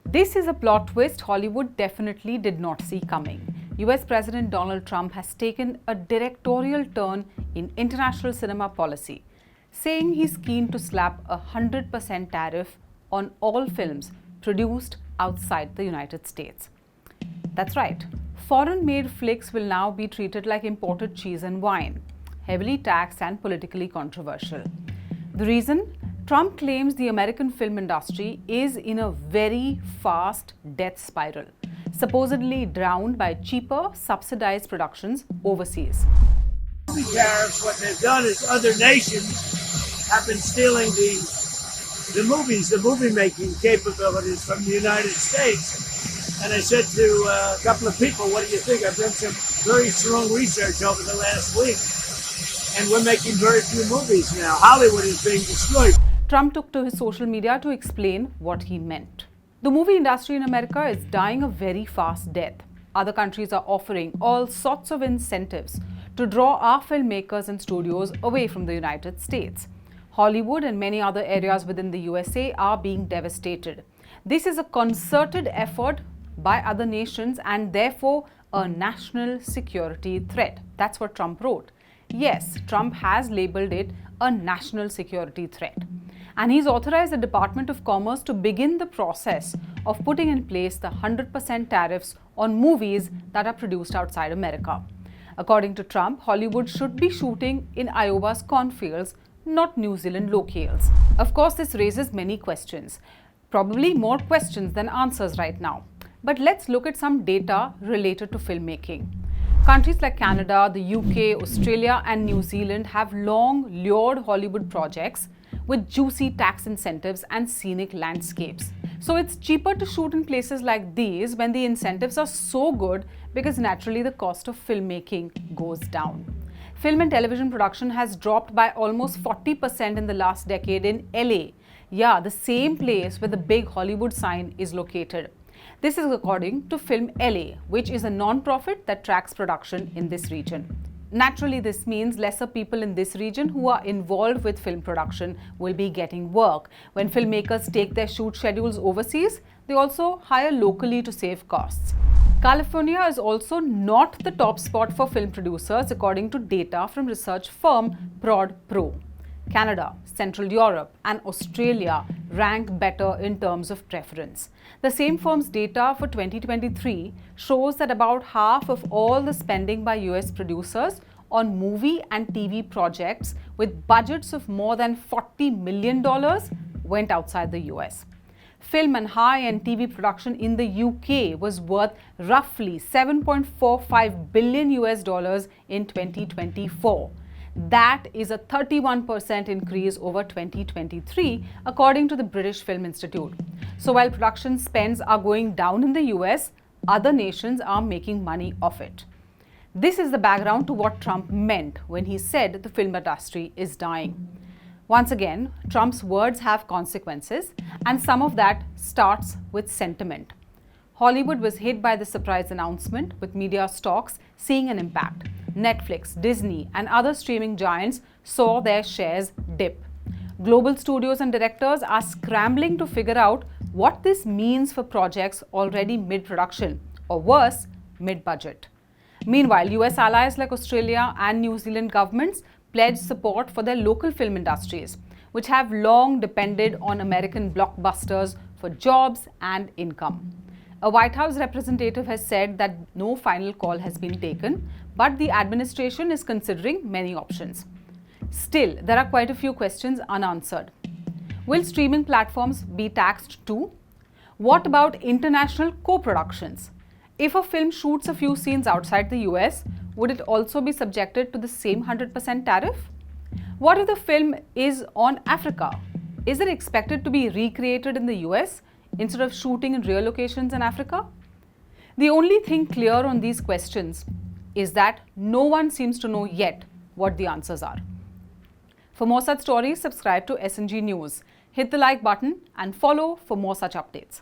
This is a plot twist Hollywood definitely did not see coming. US President Donald Trump has taken a directorial turn in international cinema policy, saying he's keen to slap a 100% tariff on all films produced outside the United States. That's right, foreign-made flicks will now be treated like imported cheese and wine, heavily taxed and politically controversial. The reason? Trump claims the American film industry is in a very fast death spiral, supposedly drowned by cheaper, subsidized productions overseas. Tariffs, what they've done is other nations have been stealing the movies, the movie-making capabilities from the United States. And I said to a couple of people, what do you think? I've done some very strong research over the last week, and we're making very few movies now. Hollywood is being destroyed. Trump took to his social media to explain what he meant. The movie industry in America is dying a very fast death. Other countries are offering all sorts of incentives to draw our filmmakers and studios away from the United States. Hollywood and many other areas within the USA are being devastated. This is a concerted effort by other nations and therefore a national security threat. That's what Trump wrote. Yes, Trump has labeled it a national security threat. And he's authorized the Department of Commerce to begin the process of putting in place the 100% tariffs on movies that are produced outside America. According to Trump, Hollywood should be shooting in Iowa's cornfields, not New Zealand locales. Of course, this raises many questions, probably more questions than answers right now. But let's look at some data related to filmmaking. Countries like Canada, the UK, Australia, and New Zealand have long lured Hollywood projects with juicy tax incentives and scenic landscapes. So it's cheaper to shoot in places like these when the incentives are so good, because naturally the cost of filmmaking goes down. Film and television production has dropped by almost 40% in the last decade in LA. Yeah, the same place where the big Hollywood sign is located. This is according to Film LA, which is a non-profit that tracks production in this region. Naturally, this means lesser people in this region who are involved with film production will be getting work. When filmmakers take their shoot schedules overseas, they also hire locally to save costs. California is also not the top spot for film producers according to data from research firm Prod Pro. Canada, Central Europe, and Australia rank better in terms of preference. The same firm's data for 2023 shows that about half of all the spending by US producers on movie and TV projects with budgets of more than $40 million went outside the US. Film and high-end TV production in the UK was worth roughly $7.45 billion in 2024. That is a 31% increase over 2023, according to the British Film Institute. So while production spends are going down in the US, other nations are making money off it. This is the background to what Trump meant when he said the film industry is dying. Once again, Trump's words have consequences, and some of that starts with sentiment. Hollywood was hit by the surprise announcement, with media stocks seeing an impact. Netflix, Disney, and other streaming giants saw their shares dip. Global studios and directors are scrambling to figure out what this means for projects already mid-production, or worse, mid-budget. Meanwhile, US allies like Australia and New Zealand governments pledged support for their local film industries, which have long depended on American blockbusters for jobs and income. A White House representative has said that no final call has been taken, but the administration is considering many options. Still, there are quite a few questions unanswered. Will streaming platforms be taxed too? What about international co-productions? If a film shoots a few scenes outside the US, would it also be subjected to the same 100% tariff? What if the film is on Africa? Is it expected to be recreated in the US instead of shooting in real locations in Africa? The only thing clear on these questions is that no one seems to know yet what the answers are. For more such stories, subscribe to SNG News. Hit the like button and follow for more such updates.